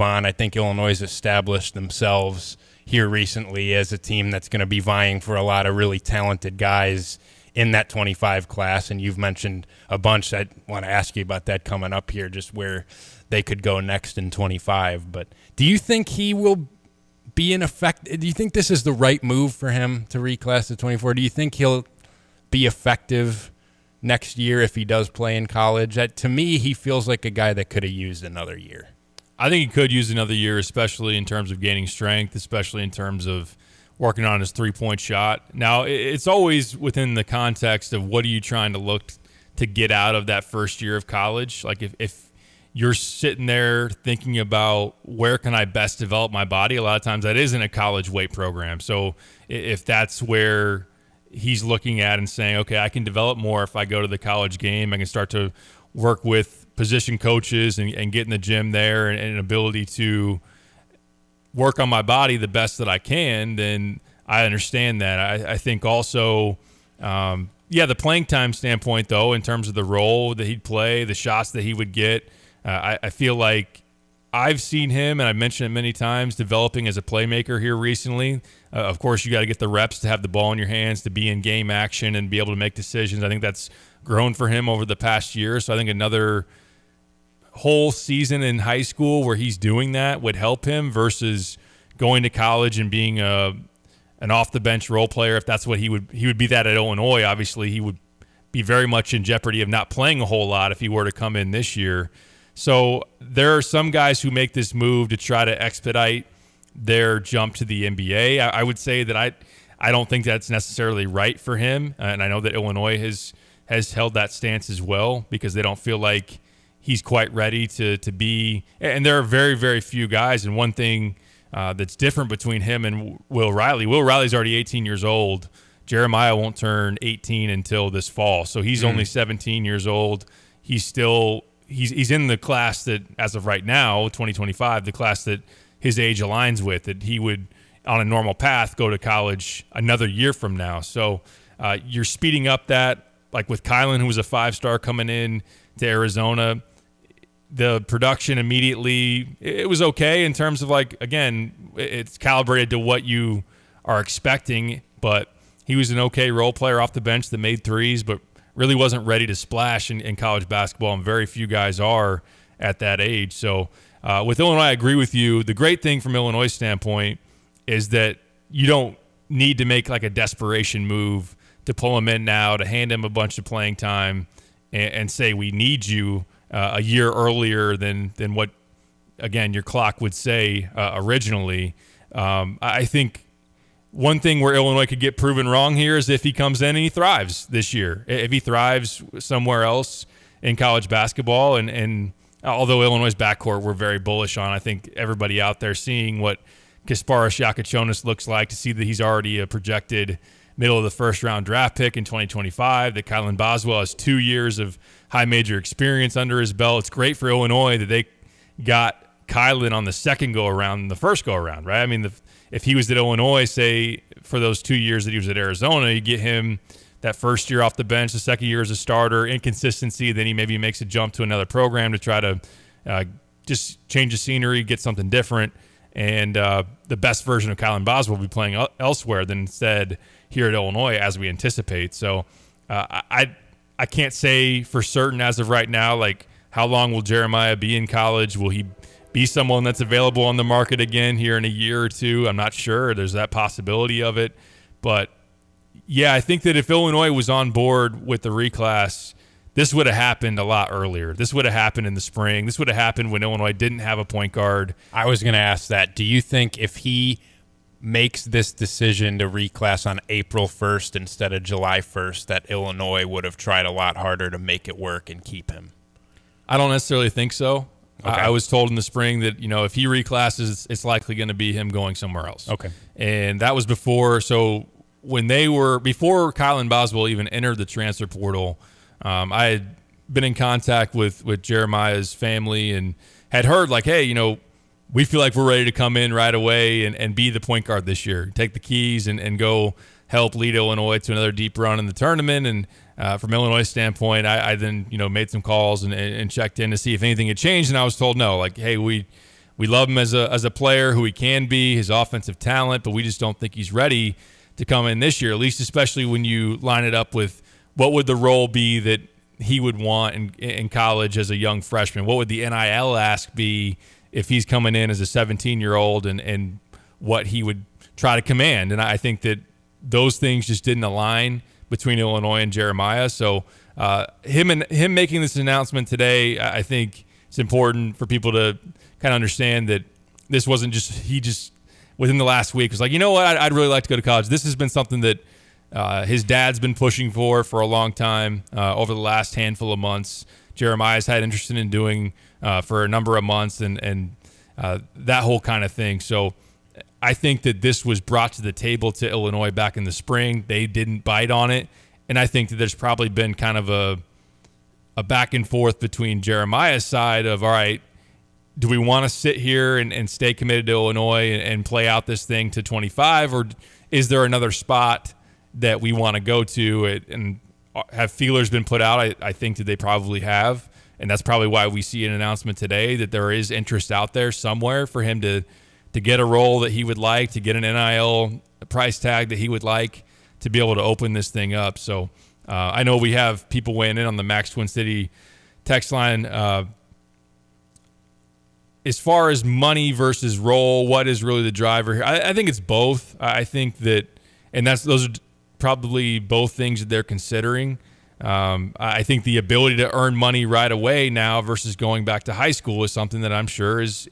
on. I think Illinois has established themselves here recently as a team that's going to be vying for a lot of really talented guys in that 25 class, and you've mentioned a bunch. I want to ask you about that coming up here, just where they could go next in 25. But do you think he will be in effect? Do you think this is the right move for him to reclass to 24? Do you think he'll be effective next year if he does play in college? To me, he feels like a guy that could have used another year. I think he could use another year, especially in terms of gaining strength, especially in terms of working on his three-point shot. Now, it's always within the context of what are you trying to look to get out of that first year of college. Like if you're sitting there thinking about where can I best develop my body, a lot of times that isn't a college weight program. So if that's where he's looking at and saying, okay, I can develop more if I go to the college game, I can start to work with position coaches and get in the gym there and an ability to work on my body the best that I can, then I understand that. I think also, the playing time standpoint, though, in terms of the role that he'd play, the shots that he would get, I feel like I've seen him, and I've mentioned it many times, developing as a playmaker here recently. Of course, you got to get the reps to have the ball in your hands, to be in game action and be able to make decisions. I think that's grown for him over the past year. So I think another whole season in high school where he's doing that would help him versus going to college and being an off-the-bench role player. If that's what he would be that at Illinois. Obviously, he would be very much in jeopardy of not playing a whole lot if he were to come in this year. So there are some guys who make this move to try to expedite their jump to the NBA. I would say that I don't think that's necessarily right for him, and I know that Illinois has held that stance as well because they don't feel like he's quite ready to be. And there are very, very few guys. And one thing that's different between him and Will Riley's already 18 years old. Jeremiah won't turn 18 until this fall. So he's only 17 years old. He's in the class that, as of right now, 2025, the class that his age aligns with, that he would, on a normal path, go to college another year from now. So you're speeding up that, like with Kylan, who was a 5-star coming in to Arizona. The production immediately, it was okay in terms of, like, again, it's calibrated to what you are expecting, but he was an okay role player off the bench that made threes, but really wasn't ready to splash in college basketball, and very few guys are at that age. So with Illinois, I agree with you. The great thing from Illinois' standpoint is that you don't need to make like a desperation move to pull him in now, to hand him a bunch of playing time and say we need you a year earlier than what, again, your clock would say originally. I think one thing where Illinois could get proven wrong here is if he comes in and he thrives this year. If he thrives somewhere else in college basketball, and although Illinois' backcourt we're very bullish on, I think everybody out there seeing what Kasparas Yakachonis looks like, to see that he's already a projected middle of the first-round draft pick in 2025, that Kylan Boswell has 2 years of high major experience under his belt. It's great for Illinois that they got Kylan on the second go-around than the first go-around, right? I mean, if he was at Illinois, say, for those 2 years that he was at Arizona, you get him that first year off the bench, the second year as a starter, inconsistency, then he maybe makes a jump to another program to try to just change the scenery, get something different, and the best version of Kylan Boswell will be playing elsewhere than instead here at Illinois, as we anticipate. So I can't say for certain as of right now, like, how long will Jeremiah be in college? Will he be someone that's available on the market again here in a year or two? I'm not sure. There's that possibility of it. But, yeah, I think that if Illinois was on board with the reclass, this would have happened a lot earlier. This would have happened in the spring. This would have happened when Illinois didn't have a point guard. I was going to ask that. Do you think if he makes this decision to reclass on April 1st instead of July 1st, that Illinois would have tried a lot harder to make it work and keep him? I don't necessarily think so. Okay. I was told in the spring that, if he reclasses, it's likely going to be him going somewhere else. Okay. And that was before. So before Kylan Boswell even entered the transfer portal, I had been in contact with Jeremiah's family and had heard, like, hey, we feel like we're ready to come in right away and be the point guard this year. Take the keys and go help lead Illinois to another deep run in the tournament. And from Illinois' standpoint, I then made some calls and checked in to see if anything had changed. And I was told no, like, hey, we we love him as a player, who he can be, his offensive talent, but we just don't think he's ready to come in this year, at least especially when you line it up with what would the role be that he would want in college as a young freshman. What would the NIL ask be if he's coming in as a 17-year-old and what he would try to command? And I think that those things just didn't align between Illinois and Jeremiah. So him making this announcement today, I think it's important for people to kind of understand that this wasn't just within the last week was like, you know what, I'd really like to go to college. This has been something that his dad's been pushing for a long time over the last handful of months. Jeremiah's had interest in doing for a number of months and that whole kind of thing. So I think that this was brought to the table to Illinois back in the spring. They didn't bite on it. And I think that there's probably been kind of a back and forth between Jeremiah's side of, all right, do we want to sit here and stay committed to Illinois and play out this thing to 25, or is there another spot that we want to go to? And have feelers been put out? I think that they probably have, and that's probably why we see an announcement today that there is interest out there somewhere for him to get a role that he would like, to get an NIL price tag that he would like, to be able to open this thing up. So I know we have people weighing in on the Max Twin City text line. As far as money versus role, what is really the driver here? I think it's both. I think that, and those are probably both things that they're considering. I think the ability to earn money right away now versus going back to high school is something that I'm sure is